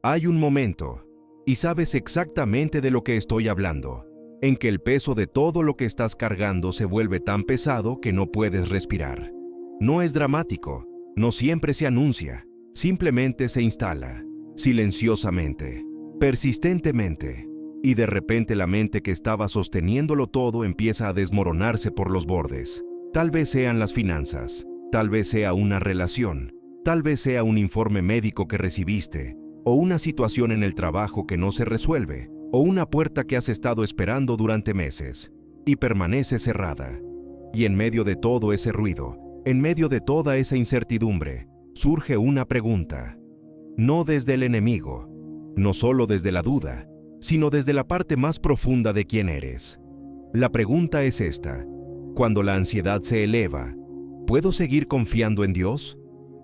Hay un momento, y sabes exactamente de lo que estoy hablando, en que el peso de todo lo que estás cargando se vuelve tan pesado que no puedes respirar. No es dramático, no siempre se anuncia, simplemente se instala, silenciosamente, persistentemente, y de repente la mente que estaba sosteniéndolo todo empieza a desmoronarse por los bordes. Tal vez sean las finanzas, tal vez sea una relación, tal vez sea un informe médico que recibiste, o una situación en el trabajo que no se resuelve, o una puerta que has estado esperando durante meses, y permanece cerrada. Y en medio de todo ese ruido, en medio de toda esa incertidumbre, surge una pregunta. No desde el enemigo, no solo desde la duda, sino desde la parte más profunda de quién eres. La pregunta es esta: cuando la ansiedad se eleva, ¿puedo seguir confiando en Dios?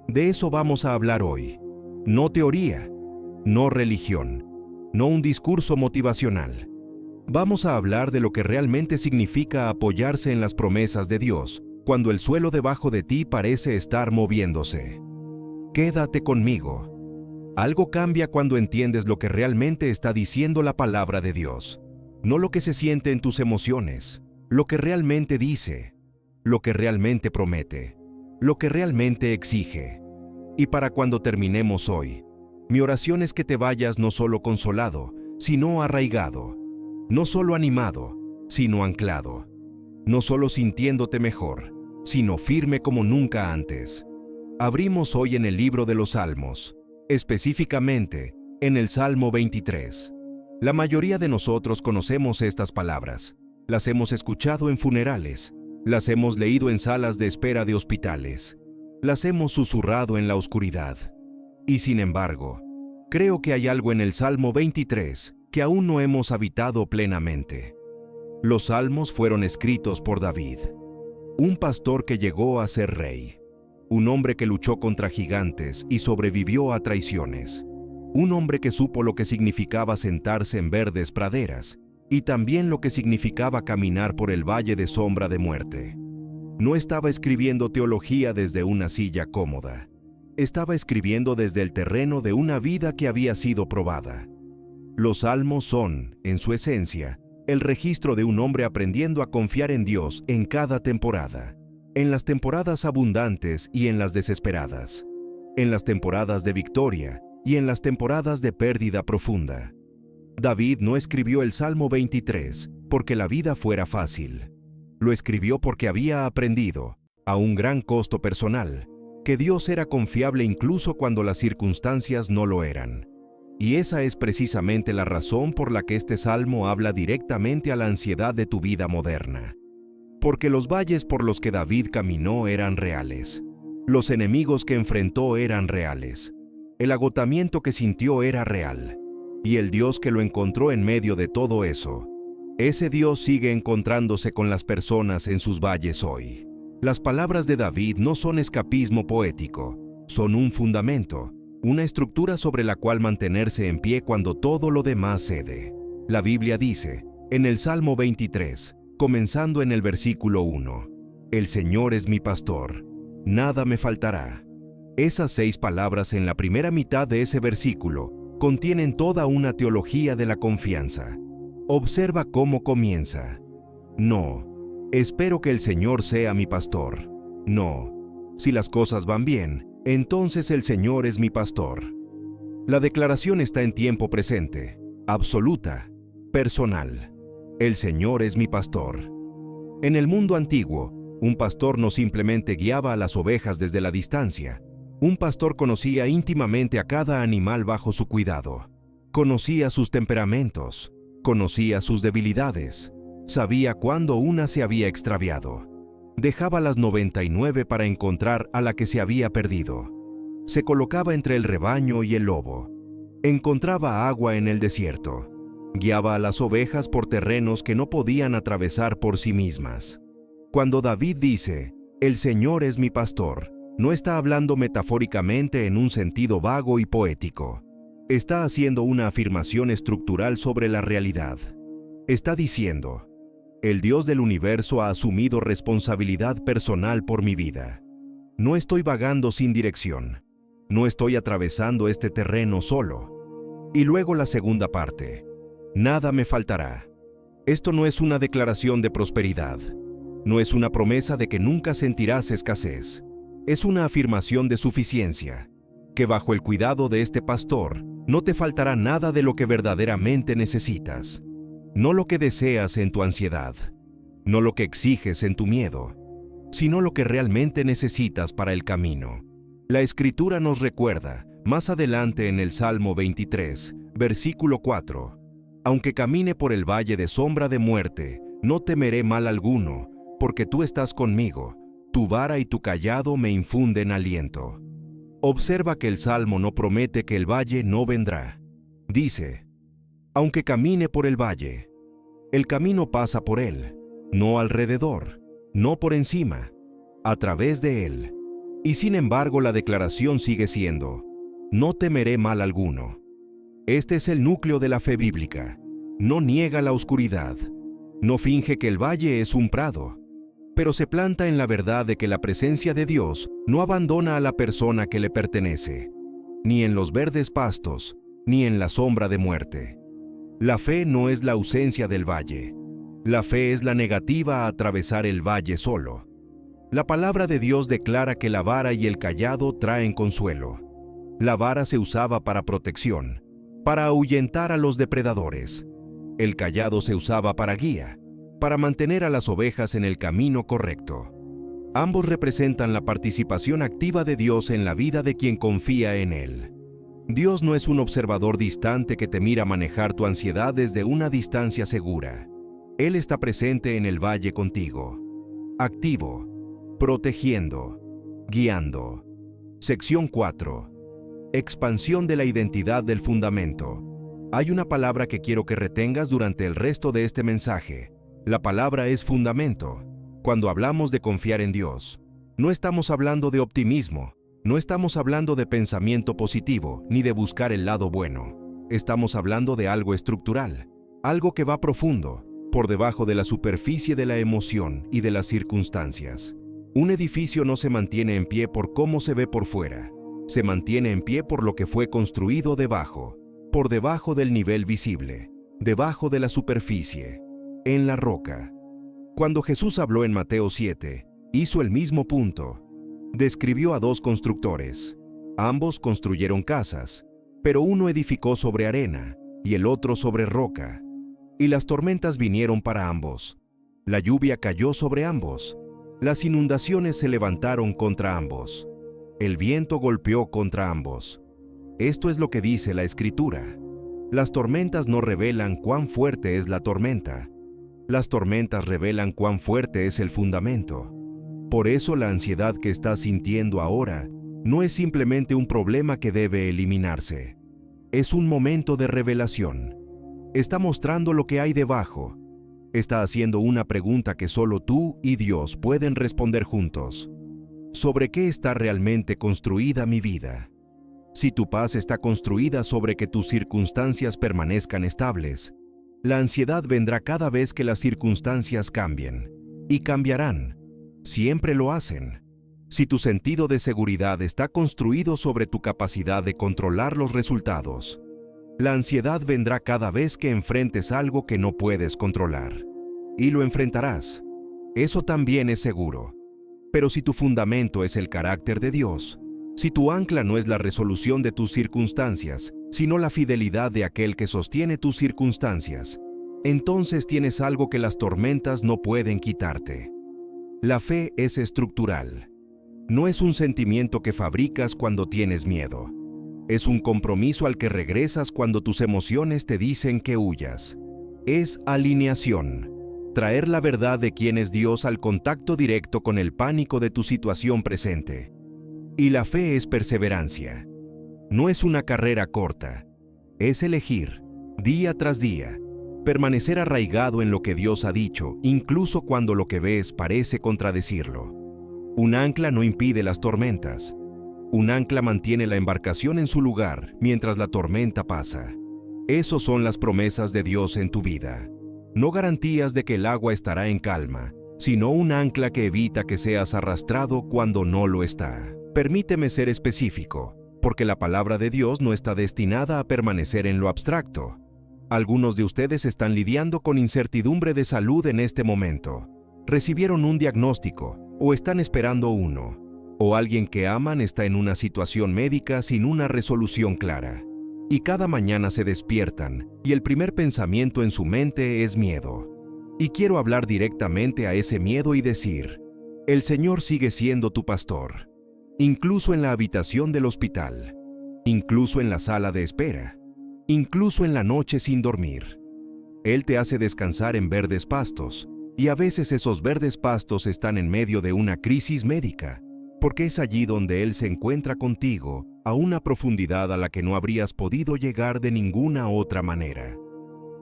De eso vamos a hablar hoy. No teoría, no religión, no un discurso motivacional. Vamos a hablar de lo que realmente significa apoyarse en las promesas de Dios cuando el suelo debajo de ti parece estar moviéndose. Quédate conmigo. Algo cambia cuando entiendes lo que realmente está diciendo la palabra de Dios, no lo que se siente en tus emociones, lo que realmente dice, lo que realmente promete, lo que realmente exige. Y para cuando terminemos hoy, mi oración es que te vayas no solo consolado, sino arraigado, no solo animado, sino anclado, no solo sintiéndote mejor, sino firme como nunca antes. Abrimos hoy en el libro de los Salmos, específicamente en el Salmo 23. La mayoría de nosotros conocemos estas palabras, las hemos escuchado en funerales, las hemos leído en salas de espera de hospitales, las hemos susurrado en la oscuridad. Y sin embargo, creo que hay algo en el Salmo 23 que aún no hemos habitado plenamente. Los Salmos fueron escritos por David, un pastor que llegó a ser rey, un hombre que luchó contra gigantes y sobrevivió a traiciones, un hombre que supo lo que significaba sentarse en verdes praderas y también lo que significaba caminar por el valle de sombra de muerte. No estaba escribiendo teología desde una silla cómoda. Estaba escribiendo desde el terreno de una vida que había sido probada. Los Salmos son, en su esencia, el registro de un hombre aprendiendo a confiar en Dios en cada temporada, en las temporadas abundantes y en las desesperadas, en las temporadas de victoria y en las temporadas de pérdida profunda. David no escribió el Salmo 23 porque la vida fuera fácil. Lo escribió porque había aprendido, a un gran costo personal, que Dios era confiable incluso cuando las circunstancias no lo eran. Y esa es precisamente la razón por la que este salmo habla directamente a la ansiedad de tu vida moderna. Porque los valles por los que David caminó eran reales. Los enemigos que enfrentó eran reales. El agotamiento que sintió era real. Y el Dios que lo encontró en medio de todo eso, ese Dios sigue encontrándose con las personas en sus valles hoy. Las palabras de David no son escapismo poético, son un fundamento, una estructura sobre la cual mantenerse en pie cuando todo lo demás cede. La Biblia dice, en el Salmo 23, comenzando en el versículo 1, «El Señor es mi pastor, nada me faltará». Esas 6 palabras en la primera mitad de ese versículo contienen toda una teología de la confianza. Observa cómo comienza. No, espero que el Señor sea mi pastor. No, si las cosas van bien, entonces el Señor es mi pastor. La declaración está en tiempo presente, absoluta, personal. El Señor es mi pastor. En el mundo antiguo, un pastor no simplemente guiaba a las ovejas desde la distancia. Un pastor conocía íntimamente a cada animal bajo su cuidado. Conocía sus temperamentos, conocía sus debilidades, sabía cuándo una se había extraviado. Dejaba las 99 para encontrar a la que se había perdido. Se colocaba entre el rebaño y el lobo. Encontraba agua en el desierto. Guiaba a las ovejas por terrenos que no podían atravesar por sí mismas. Cuando David dice, «El Señor es mi pastor», no está hablando metafóricamente en un sentido vago y poético. Está haciendo una afirmación estructural sobre la realidad. Está diciendo, el Dios del universo ha asumido responsabilidad personal por mi vida. No estoy vagando sin dirección. No estoy atravesando este terreno solo. Y luego la segunda parte: nada me faltará. Esto no es una declaración de prosperidad. No es una promesa de que nunca sentirás escasez. Es una afirmación de suficiencia, que bajo el cuidado de este pastor no te faltará nada de lo que verdaderamente necesitas. No lo que deseas en tu ansiedad, no lo que exiges en tu miedo, sino lo que realmente necesitas para el camino. La Escritura nos recuerda, más adelante en el Salmo 23, versículo 4, aunque camine por el valle de sombra de muerte, no temeré mal alguno, porque tú estás conmigo, tu vara y tu cayado me infunden aliento. Observa que el Salmo no promete que el valle no vendrá. Dice, aunque camine por el valle. El camino pasa por él, no alrededor, no por encima, a través de él. Y sin embargo la declaración sigue siendo, no temeré mal alguno. Este es el núcleo de la fe bíblica. No niega la oscuridad, no finge que el valle es un prado, pero se planta en la verdad de que la presencia de Dios no abandona a la persona que le pertenece, ni en los verdes pastos, ni en la sombra de muerte. La fe no es la ausencia del valle. La fe es la negativa a atravesar el valle solo. La palabra de Dios declara que la vara y el cayado traen consuelo. La vara se usaba para protección, para ahuyentar a los depredadores. El cayado se usaba para guía, para mantener a las ovejas en el camino correcto. Ambos representan la participación activa de Dios en la vida de quien confía en Él. Dios no es un observador distante que te mira manejar tu ansiedad desde una distancia segura. Él está presente en el valle contigo, activo, protegiendo, guiando. Sección 4. Expansión de la identidad del fundamento. Hay una palabra que quiero que retengas durante el resto de este mensaje. La palabra es fundamento. Cuando hablamos de confiar en Dios, no estamos hablando de optimismo, no estamos hablando de pensamiento positivo, ni de buscar el lado bueno. Estamos hablando de algo estructural, algo que va profundo, por debajo de la superficie de la emoción y de las circunstancias. Un edificio no se mantiene en pie por cómo se ve por fuera. Se mantiene en pie por lo que fue construido debajo, por debajo del nivel visible, debajo de la superficie, en la roca. Cuando Jesús habló en Mateo 7, hizo el mismo punto. Describió a dos constructores. Ambos construyeron casas, pero uno edificó sobre arena y el otro sobre roca. Y las tormentas vinieron para ambos. La lluvia cayó sobre ambos. Las inundaciones se levantaron contra ambos. El viento golpeó contra ambos. Esto es lo que dice la Escritura. Las tormentas no revelan cuán fuerte es la tormenta. Las tormentas revelan cuán fuerte es el fundamento. Por eso la ansiedad que estás sintiendo ahora no es simplemente un problema que debe eliminarse. Es un momento de revelación. Está mostrando lo que hay debajo. Está haciendo una pregunta que solo tú y Dios pueden responder juntos. ¿Sobre qué está realmente construida mi vida? Si tu paz está construida sobre que tus circunstancias permanezcan estables, la ansiedad vendrá cada vez que las circunstancias cambien. Y cambiarán. Siempre lo hacen. Si tu sentido de seguridad está construido sobre tu capacidad de controlar los resultados, la ansiedad vendrá cada vez que enfrentes algo que no puedes controlar. Y lo enfrentarás. Eso también es seguro. Pero si tu fundamento es el carácter de Dios, si tu ancla no es la resolución de tus circunstancias, sino la fidelidad de aquel que sostiene tus circunstancias, entonces tienes algo que las tormentas no pueden quitarte. La fe es estructural. No es un sentimiento que fabricas cuando tienes miedo. Es un compromiso al que regresas cuando tus emociones te dicen que huyas. Es alineación. Traer la verdad de quién es Dios al contacto directo con el pánico de tu situación presente. Y la fe es perseverancia. No es una carrera corta. Es elegir, día tras día, permanecer arraigado en lo que Dios ha dicho, incluso cuando lo que ves parece contradecirlo. Un ancla no impide las tormentas. Un ancla mantiene la embarcación en su lugar mientras la tormenta pasa. Esas son las promesas de Dios en tu vida. No garantías de que el agua estará en calma, sino un ancla que evita que seas arrastrado cuando no lo está. Permíteme ser específico. porque la palabra de Dios no está destinada a permanecer en lo abstracto. Algunos de ustedes están lidiando con incertidumbre de salud en este momento. Recibieron un diagnóstico o están esperando uno, o alguien que aman está en una situación médica sin una resolución clara. Y cada mañana se despiertan y el primer pensamiento en su mente es miedo. Y quiero hablar directamente a ese miedo y decir: el Señor sigue siendo tu pastor, incluso en la habitación del hospital, incluso en la sala de espera, incluso en la noche sin dormir. Él te hace descansar en verdes pastos, y a veces esos verdes pastos están en medio de una crisis médica, porque es allí donde Él se encuentra contigo a una profundidad a la que no habrías podido llegar de ninguna otra manera.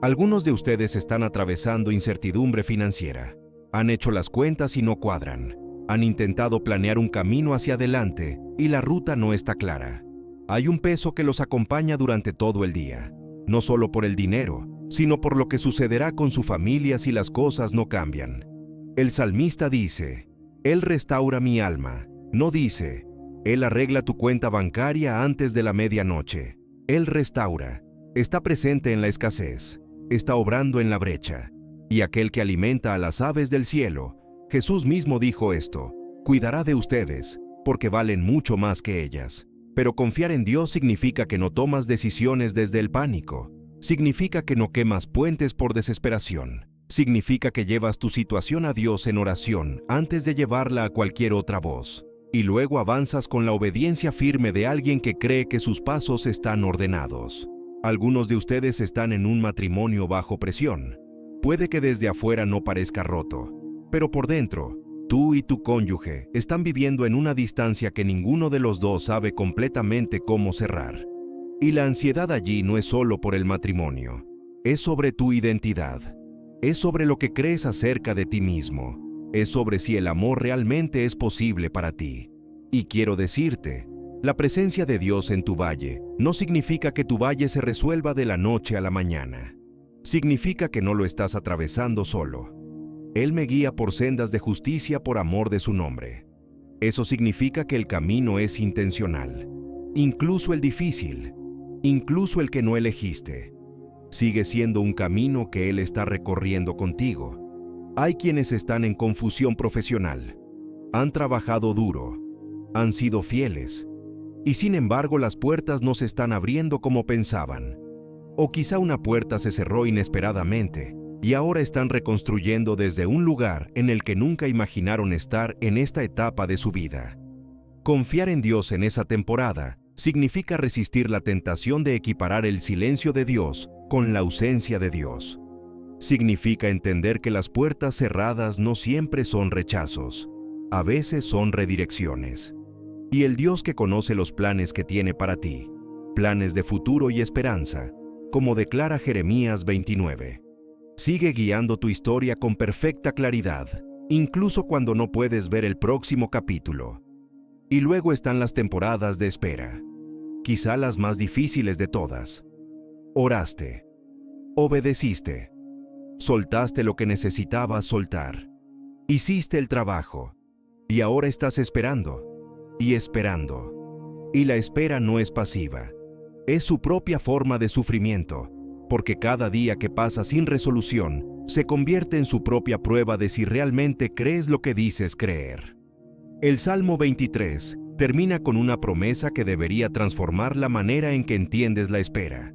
Algunos de ustedes están atravesando incertidumbre financiera. Han hecho las cuentas y no cuadran. Han intentado planear un camino hacia adelante y la ruta no está clara. Hay un peso que los acompaña durante todo el día, no solo por el dinero, sino por lo que sucederá con su familia si las cosas no cambian. El salmista dice: Él restaura mi alma. No dice: Él arregla tu cuenta bancaria antes de la medianoche. Él restaura. Está presente en la escasez. Está obrando en la brecha. Y aquel que alimenta a las aves del cielo, Jesús mismo dijo esto: cuidará de ustedes, porque valen mucho más que ellas. Pero confiar en Dios significa que no tomas decisiones desde el pánico. Significa que no quemas puentes por desesperación. Significa que llevas tu situación a Dios en oración antes de llevarla a cualquier otra voz. Y luego avanzas con la obediencia firme de alguien que cree que sus pasos están ordenados. Algunos de ustedes están en un matrimonio bajo presión. Puede que desde afuera no parezca roto, pero por dentro, tú y tu cónyuge están viviendo en una distancia que ninguno de los dos sabe completamente cómo cerrar. Y la ansiedad allí no es solo por el matrimonio, es sobre tu identidad, es sobre lo que crees acerca de ti mismo, es sobre si el amor realmente es posible para ti. Y quiero decirte, la presencia de Dios en tu valle no significa que tu valle se resuelva de la noche a la mañana. Significa que no lo estás atravesando solo. Él me guía por sendas de justicia por amor de su nombre. Eso significa que el camino es intencional, incluso el difícil, incluso el que no elegiste. Sigue siendo un camino que Él está recorriendo contigo. Hay quienes están en confusión profesional, han trabajado duro, han sido fieles, y sin embargo las puertas no se están abriendo como pensaban. O quizá una puerta se cerró inesperadamente y ahora están reconstruyendo desde un lugar en el que nunca imaginaron estar en esta etapa de su vida. Confiar en Dios en esa temporada significa resistir la tentación de equiparar el silencio de Dios con la ausencia de Dios. Significa entender que las puertas cerradas no siempre son rechazos, a veces son redirecciones. Y el Dios que conoce los planes que tiene para ti, planes de futuro y esperanza, como declara Jeremías 29. Sigue guiando tu historia con perfecta claridad, incluso cuando no puedes ver el próximo capítulo. Y luego están las temporadas de espera, quizá las más difíciles de todas. Oraste, obedeciste, soltaste lo que necesitabas soltar, hiciste el trabajo, y ahora estás esperando, y esperando. Y la espera no es pasiva, es su propia forma de sufrimiento, porque cada día que pasa sin resolución se convierte en su propia prueba de si realmente crees lo que dices creer. El Salmo 23 termina con una promesa que debería transformar la manera en que entiendes la espera.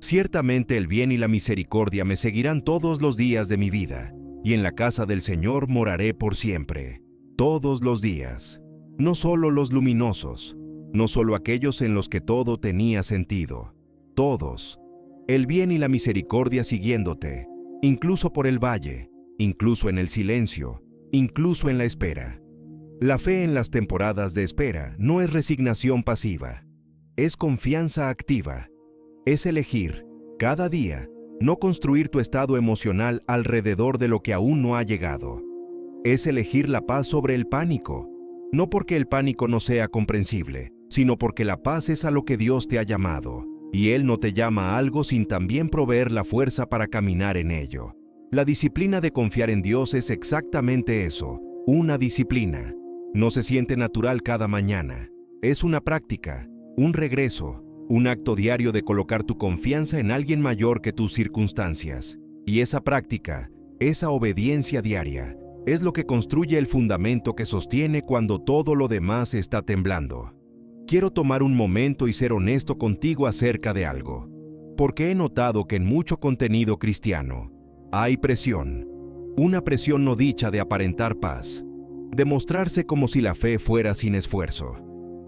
Ciertamente el bien y la misericordia me seguirán todos los días de mi vida, y en la casa del Señor moraré por siempre, todos los días. No solo los luminosos, no solo aquellos en los que todo tenía sentido, todos. El bien y la misericordia siguiéndote, incluso por el valle, incluso en el silencio, incluso en la espera. La fe en las temporadas de espera no es resignación pasiva, es confianza activa. Es elegir, cada día, no construir tu estado emocional alrededor de lo que aún no ha llegado. Es elegir la paz sobre el pánico, no porque el pánico no sea comprensible, sino porque la paz es a lo que Dios te ha llamado, y Él no te llama a algo sin también proveer la fuerza para caminar en ello. La disciplina de confiar en Dios es exactamente eso, una disciplina. No se siente natural cada mañana, es una práctica, un regreso, un acto diario de colocar tu confianza en alguien mayor que tus circunstancias. Y esa práctica, esa obediencia diaria, es lo que construye el fundamento que sostiene cuando todo lo demás está temblando. Quiero tomar un momento y ser honesto contigo acerca de algo, porque he notado que en mucho contenido cristiano hay presión, una presión no dicha de aparentar paz, de mostrarse como si la fe fuera sin esfuerzo,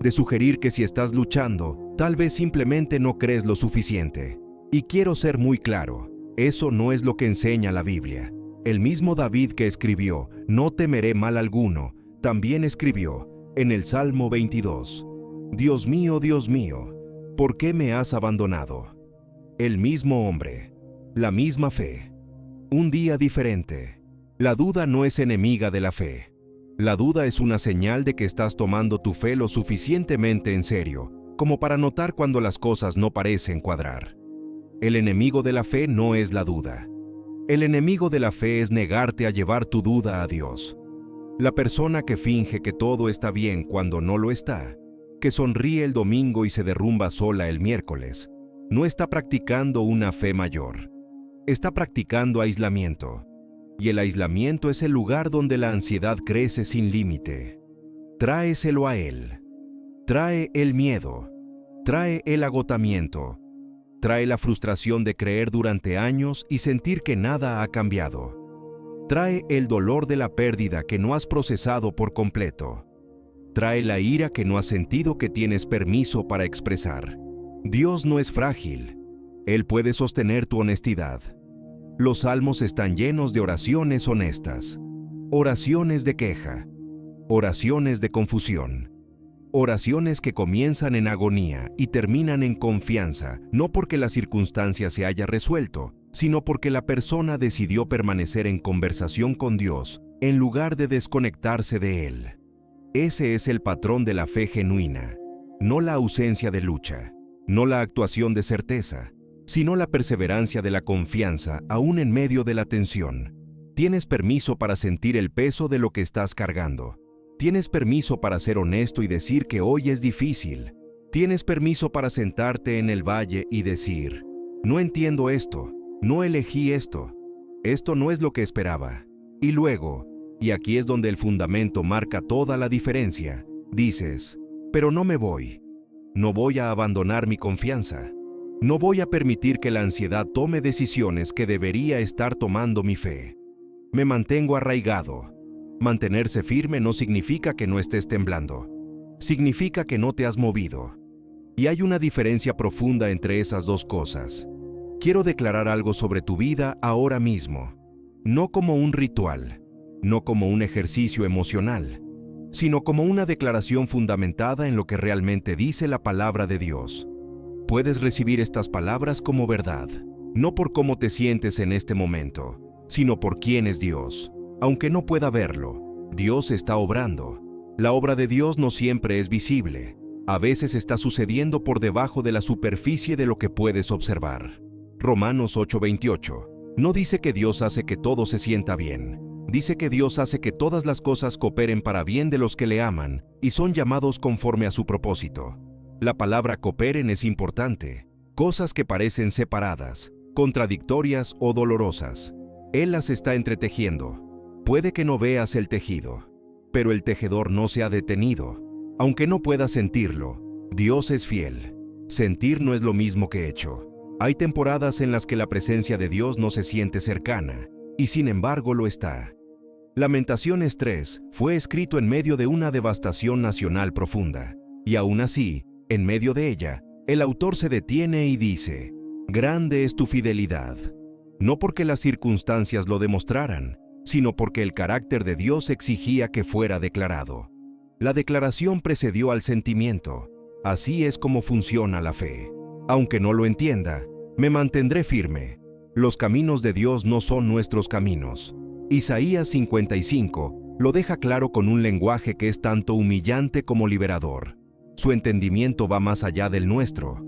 de sugerir que si estás luchando, tal vez simplemente no crees lo suficiente. Y quiero ser muy claro, eso no es lo que enseña la Biblia. El mismo David que escribió, "No temeré mal alguno", también escribió, en el Salmo 22, Dios mío, ¿por qué me has abandonado?". El mismo hombre, la misma fe, un día diferente. La duda no es enemiga de la fe. La duda es una señal de que estás tomando tu fe lo suficientemente en serio como para notar cuando las cosas no parecen cuadrar. El enemigo de la fe no es la duda. El enemigo de la fe es negarte a llevar tu duda a Dios. La persona que finge que todo está bien cuando no lo está, que sonríe el domingo y se derrumba sola el miércoles, no está practicando una fe mayor. Está practicando aislamiento. Y el aislamiento es el lugar donde la ansiedad crece sin límite. Tráeselo a Él. Trae el miedo. Trae el agotamiento. Trae la frustración de creer durante años y sentir que nada ha cambiado. Trae el dolor de la pérdida que no has procesado por completo. Trae la ira que no has sentido que tienes permiso para expresar. Dios no es frágil. Él puede sostener tu honestidad. Los salmos están llenos de oraciones honestas, oraciones de queja, oraciones de confusión, oraciones que comienzan en agonía y terminan en confianza, no porque la circunstancia se haya resuelto, sino porque la persona decidió permanecer en conversación con Dios en lugar de desconectarse de Él. Ese es el patrón de la fe genuina, no la ausencia de lucha, no la actuación de certeza, sino la perseverancia de la confianza aún en medio de la tensión. Tienes permiso para sentir el peso de lo que estás cargando. Tienes permiso para ser honesto y decir que hoy es difícil. Tienes permiso para sentarte en el valle y decir, no entiendo esto, no elegí esto, esto no es lo que esperaba. Y luego, y aquí es donde el fundamento marca toda la diferencia, dices, pero no me voy. No voy a abandonar mi confianza. No voy a permitir que la ansiedad tome decisiones que debería estar tomando mi fe. Me mantengo arraigado. Mantenerse firme no significa que no estés temblando. Significa que no te has movido. Y hay una diferencia profunda entre esas dos cosas. Quiero declarar algo sobre tu vida ahora mismo. No como un ritual, no como un ejercicio emocional, sino como una declaración fundamentada en lo que realmente dice la palabra de Dios. Puedes recibir estas palabras como verdad, no por cómo te sientes en este momento, sino por quién es Dios. Aunque no pueda verlo, Dios está obrando. La obra de Dios no siempre es visible. A veces está sucediendo por debajo de la superficie de lo que puedes observar. Romanos 8:28 no dice que Dios hace que todo se sienta bien. Dice que Dios hace que todas las cosas cooperen para bien de los que le aman y son llamados conforme a su propósito. La palabra cooperen es importante. Cosas que parecen separadas, contradictorias o dolorosas. Él las está entretejiendo. Puede que no veas el tejido, pero el tejedor no se ha detenido. Aunque no puedas sentirlo, Dios es fiel. Sentir no es lo mismo que hecho. Hay temporadas en las que la presencia de Dios no se siente cercana, y sin embargo lo está. Lamentaciones 3 fue escrito en medio de una devastación nacional profunda, y aún así, en medio de ella, el autor se detiene y dice, grande es tu fidelidad. No porque las circunstancias lo demostraran, sino porque el carácter de Dios exigía que fuera declarado. La declaración precedió al sentimiento. Así es como funciona la fe. Aunque no lo entienda, me mantendré firme. Los caminos de Dios no son nuestros caminos. Isaías 55 lo deja claro con un lenguaje que es tanto humillante como liberador. Su entendimiento va más allá del nuestro.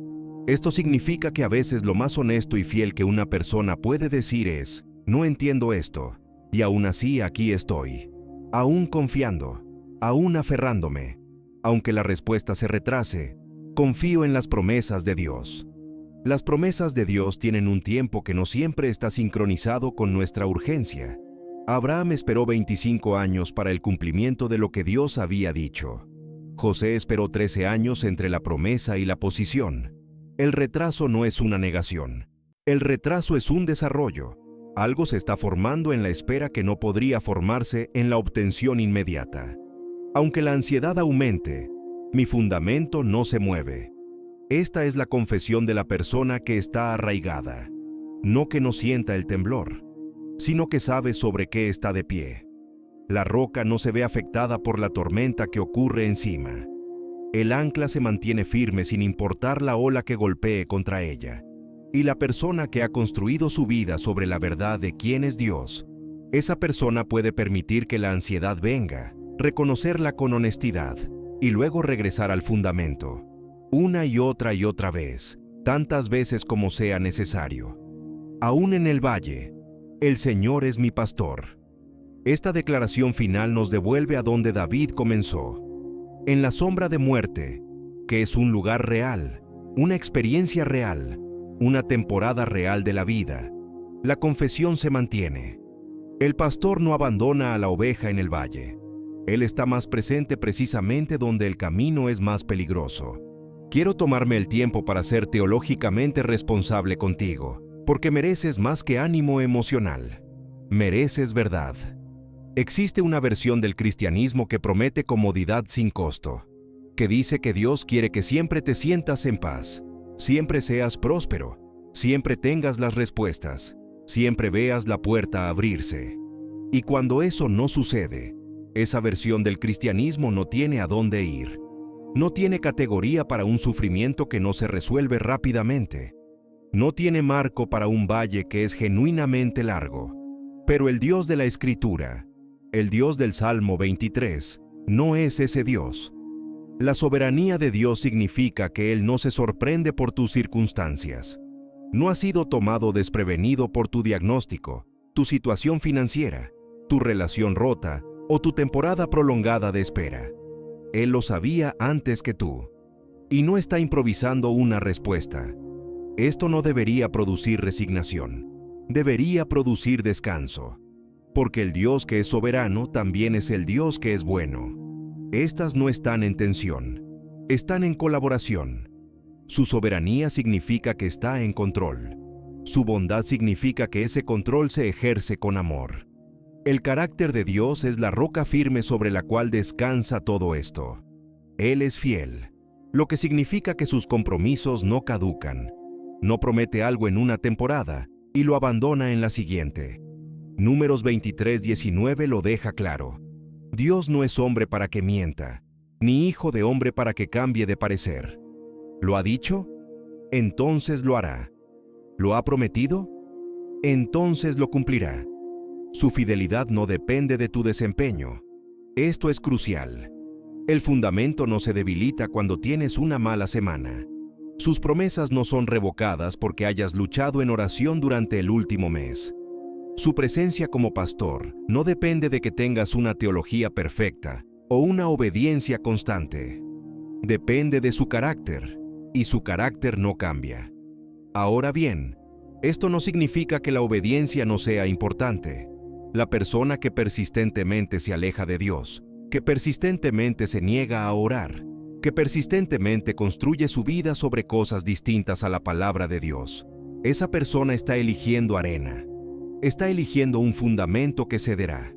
Esto significa que a veces lo más honesto y fiel que una persona puede decir es, no entiendo esto, y aún así aquí estoy, aún confiando, aún aferrándome. Aunque la respuesta se retrase, Confío en las promesas de Dios. Las promesas de Dios tienen un tiempo que no siempre está sincronizado con nuestra urgencia. Abraham esperó 25 años para el cumplimiento de lo que Dios había dicho. José esperó 13 años entre la promesa y la posición. El retraso no es una negación. El retraso es un desarrollo. Algo se está formando en la espera que no podría formarse en la obtención inmediata. Aunque la ansiedad aumente, mi fundamento no se mueve. Esta es la confesión de la persona que está arraigada. No que no sienta el temblor, sino que sabe sobre qué está de pie. La roca no se ve afectada por la tormenta que ocurre encima. El ancla se mantiene firme sin importar la ola que golpee contra ella. Y la persona que ha construido su vida sobre la verdad de quién es Dios, esa persona puede permitir que la ansiedad venga, reconocerla con honestidad y luego regresar al fundamento, una y otra vez, tantas veces como sea necesario. Aún en el valle, el Señor es mi pastor. Esta declaración final nos devuelve a donde David comenzó. En la sombra de muerte, que es un lugar real, una experiencia real, una temporada real de la vida, la confesión se mantiene. El pastor no abandona a la oveja en el valle. Él está más presente precisamente donde el camino es más peligroso. Quiero tomarme el tiempo para ser teológicamente responsable contigo, porque mereces más que ánimo emocional. Mereces verdad. Existe una versión del cristianismo que promete comodidad sin costo, que dice que Dios quiere que siempre te sientas en paz, siempre seas próspero, siempre tengas las respuestas, siempre veas la puerta abrirse. Y cuando eso no sucede, esa versión del cristianismo no tiene a dónde ir. No tiene categoría para un sufrimiento que no se resuelve rápidamente. No tiene marco para un valle que es genuinamente largo. Pero el Dios de la Escritura, el Dios del Salmo 23, no es ese Dios. La soberanía de Dios significa que Él no se sorprende por tus circunstancias. No has sido tomado desprevenido por tu diagnóstico, tu situación financiera, tu relación rota o tu temporada prolongada de espera. Él lo sabía antes que tú. Y no está improvisando una respuesta. Esto no debería producir resignación. Debería producir descanso. Porque el Dios que es soberano también es el Dios que es bueno. Estas no están en tensión. Están en colaboración. Su soberanía significa que está en control. Su bondad significa que ese control se ejerce con amor. El carácter de Dios es la roca firme sobre la cual descansa todo esto. Él es fiel, lo que significa que sus compromisos no caducan. No promete algo en una temporada y lo abandona en la siguiente. Números 23:19 lo deja claro. Dios no es hombre para que mienta, ni hijo de hombre para que cambie de parecer. ¿Lo ha dicho? Entonces lo hará. ¿Lo ha prometido? Entonces lo cumplirá. Su fidelidad no depende de tu desempeño. Esto es crucial. El fundamento no se debilita cuando tienes una mala semana. Sus promesas no son revocadas porque hayas luchado en oración durante el último mes. Su presencia como pastor no depende de que tengas una teología perfecta o una obediencia constante. Depende de su carácter, y su carácter no cambia. Ahora bien, esto no significa que la obediencia no sea importante. La persona que persistentemente se aleja de Dios, que persistentemente se niega a orar, que persistentemente construye su vida sobre cosas distintas a la palabra de Dios, esa persona está eligiendo arena. Está eligiendo un fundamento que cederá.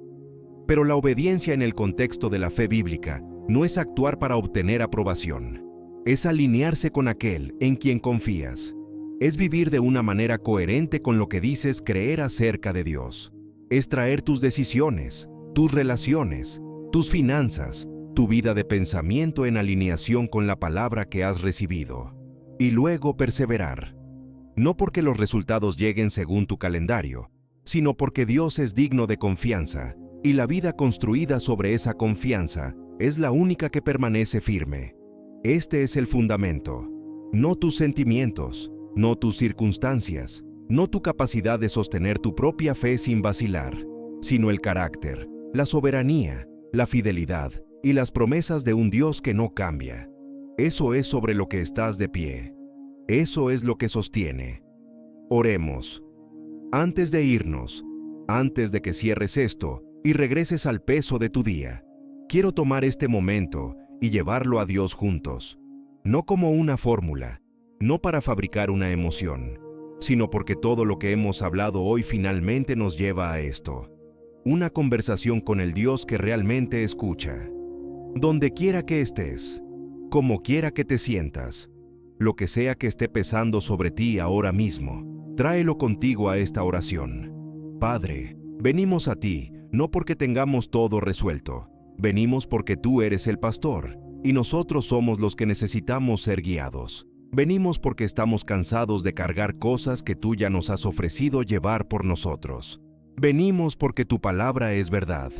Pero la obediencia en el contexto de la fe bíblica no es actuar para obtener aprobación. Es alinearse con aquel en quien confías. Es vivir de una manera coherente con lo que dices creer acerca de Dios. Es traer tus decisiones, tus relaciones, tus finanzas, tu vida de pensamiento en alineación con la palabra que has recibido. Y luego perseverar. No porque los resultados lleguen según tu calendario, sino porque Dios es digno de confianza, y la vida construida sobre esa confianza es la única que permanece firme. Este es el fundamento, no tus sentimientos, no tus circunstancias, no tu capacidad de sostener tu propia fe sin vacilar, sino el carácter, la soberanía, la fidelidad y las promesas de un Dios que no cambia. Eso es sobre lo que estás de pie. Eso es lo que sostiene. Oremos. Antes de irnos, antes de que cierres esto y regreses al peso de tu día, quiero tomar este momento y llevarlo a Dios juntos. No como una fórmula, no para fabricar una emoción, sino porque todo lo que hemos hablado hoy finalmente nos lleva a esto. Una conversación con el Dios que realmente escucha. Donde quiera que estés, como quiera que te sientas, lo que sea que esté pesando sobre ti ahora mismo, tráelo contigo a esta oración. Padre, venimos a ti, no porque tengamos todo resuelto. Venimos porque tú eres el pastor, y nosotros somos los que necesitamos ser guiados. Venimos porque estamos cansados de cargar cosas que tú ya nos has ofrecido llevar por nosotros. Venimos porque tu palabra es verdad,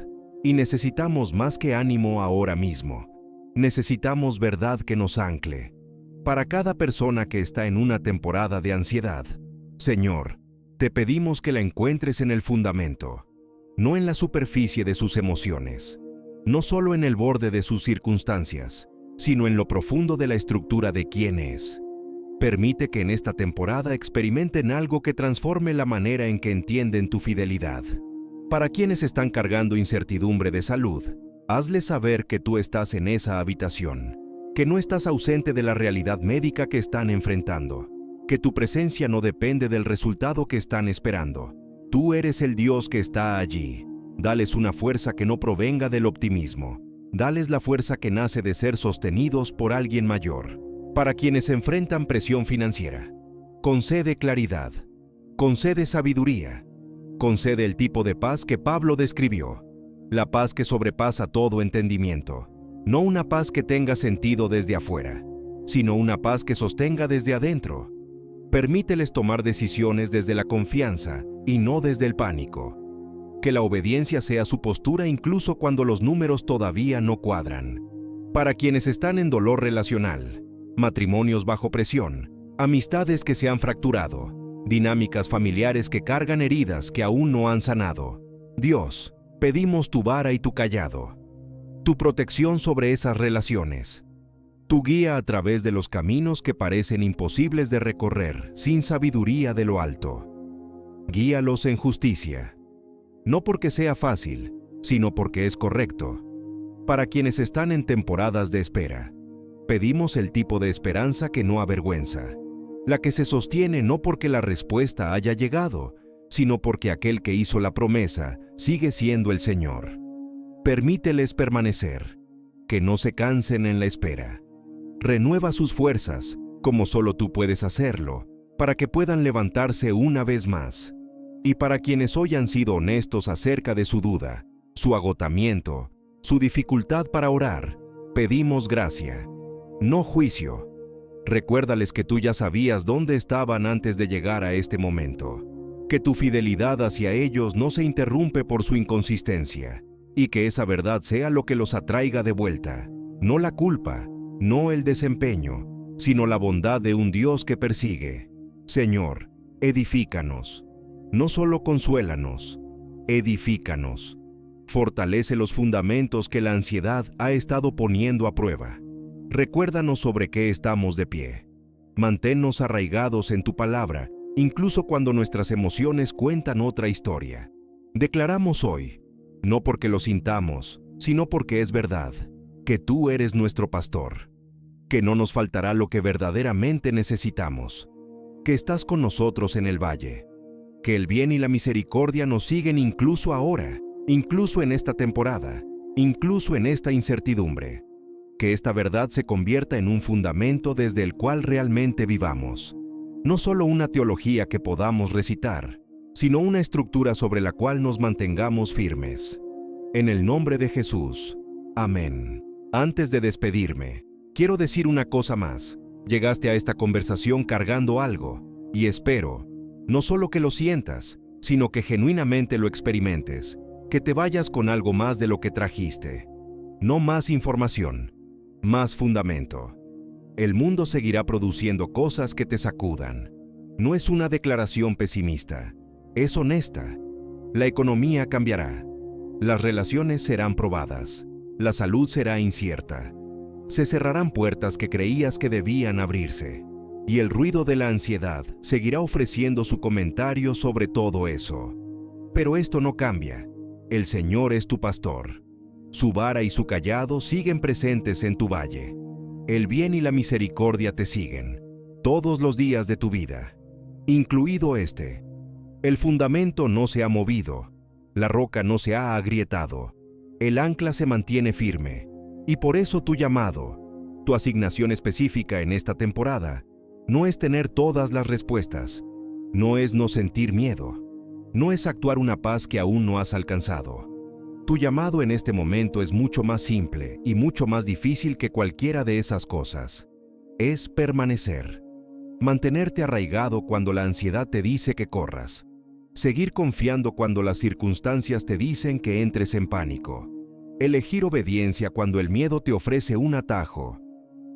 y necesitamos más que ánimo ahora mismo. Necesitamos verdad que nos ancle. Para cada persona que está en una temporada de ansiedad, Señor, te pedimos que la encuentres en el fundamento, no en la superficie de sus emociones, no solo en el borde de sus circunstancias, sino en lo profundo de la estructura de quién es. Permite que en esta temporada experimenten algo que transforme la manera en que entienden tu fidelidad. Para quienes están cargando incertidumbre de salud, hazles saber que tú estás en esa habitación, que no estás ausente de la realidad médica que están enfrentando, que tu presencia no depende del resultado que están esperando. Tú eres el Dios que está allí. Dales una fuerza que no provenga del optimismo. Dales la fuerza que nace de ser sostenidos por alguien mayor. Para quienes enfrentan presión financiera, concede claridad, concede sabiduría, concede el tipo de paz que Pablo describió, la paz que sobrepasa todo entendimiento, no una paz que tenga sentido desde afuera, sino una paz que sostenga desde adentro. Permíteles tomar decisiones desde la confianza y no desde el pánico. Que la obediencia sea su postura incluso cuando los números todavía no cuadran. Para quienes están en dolor relacional, matrimonios bajo presión, amistades que se han fracturado, dinámicas familiares que cargan heridas que aún no han sanado. Dios, pedimos tu vara y tu cayado, tu protección sobre esas relaciones, tu guía a través de los caminos que parecen imposibles de recorrer sin sabiduría de lo alto. Guíalos en justicia, no porque sea fácil, sino porque es correcto. Para quienes están en temporadas de espera, pedimos el tipo de esperanza que no avergüenza, la que se sostiene no porque la respuesta haya llegado, sino porque aquel que hizo la promesa sigue siendo el Señor. Permíteles permanecer, que no se cansen en la espera. Renueva sus fuerzas, como solo tú puedes hacerlo, para que puedan levantarse una vez más. Y para quienes hoy han sido honestos acerca de su duda, su agotamiento, su dificultad para orar, pedimos gracia, no juicio. Recuérdales que tú ya sabías dónde estaban antes de llegar a este momento, que tu fidelidad hacia ellos no se interrumpe por su inconsistencia, y que esa verdad sea lo que los atraiga de vuelta, no la culpa, no el desempeño, sino la bondad de un Dios que persigue. Señor, edifícanos, no solo consuélanos, edifícanos. Fortalece los fundamentos que la ansiedad ha estado poniendo a prueba. Recuérdanos sobre qué estamos de pie. Manténnos arraigados en tu palabra, incluso cuando nuestras emociones cuentan otra historia. Declaramos hoy, no porque lo sintamos, sino porque es verdad, que tú eres nuestro pastor, que no nos faltará lo que verdaderamente necesitamos, que estás con nosotros en el valle, que el bien y la misericordia nos siguen incluso ahora, incluso en esta temporada, incluso en esta incertidumbre. Que esta verdad se convierta en un fundamento desde el cual realmente vivamos. No solo una teología que podamos recitar, sino una estructura sobre la cual nos mantengamos firmes. En el nombre de Jesús. Amén. Antes de despedirme, quiero decir una cosa más. Llegaste a esta conversación cargando algo, y espero, no solo que lo sientas, sino que genuinamente lo experimentes, que te vayas con algo más de lo que trajiste. No más información, más fundamento. El mundo seguirá produciendo cosas que te sacudan. No es una declaración pesimista, es honesta. La economía cambiará, las relaciones serán probadas, la salud será incierta. Se cerrarán puertas que creías que debían abrirse, y el ruido de la ansiedad seguirá ofreciendo su comentario sobre todo eso. Pero esto no cambia. El Señor es tu pastor. Su vara y su cayado siguen presentes en tu valle. El bien y la misericordia te siguen todos los días de tu vida, incluido este. El fundamento no se ha movido, la roca no se ha agrietado, el ancla se mantiene firme, y por eso tu llamado, tu asignación específica en esta temporada, no es tener todas las respuestas, no es no sentir miedo, no es actuar una paz que aún no has alcanzado. Tu llamado en este momento es mucho más simple y mucho más difícil que cualquiera de esas cosas. Es permanecer. Mantenerte arraigado cuando la ansiedad te dice que corras. Seguir confiando cuando las circunstancias te dicen que entres en pánico. Elegir obediencia cuando el miedo te ofrece un atajo.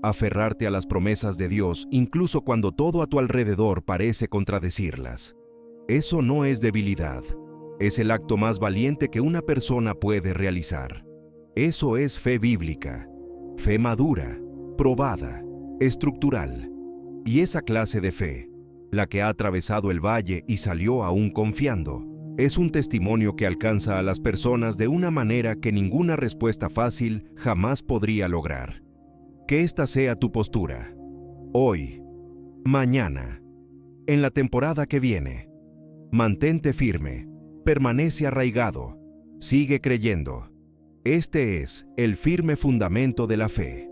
Aferrarte a las promesas de Dios incluso cuando todo a tu alrededor parece contradecirlas. Eso no es debilidad. Es el acto más valiente que una persona puede realizar. Eso es fe bíblica, fe madura, probada, estructural. Y esa clase de fe, la que ha atravesado el valle y salió aún confiando, es un testimonio que alcanza a las personas de una manera que ninguna respuesta fácil jamás podría lograr. Que esta sea tu postura, hoy, mañana, en la temporada que viene. Mantente firme, permanece arraigado, sigue creyendo. Este es el firme fundamento de la fe.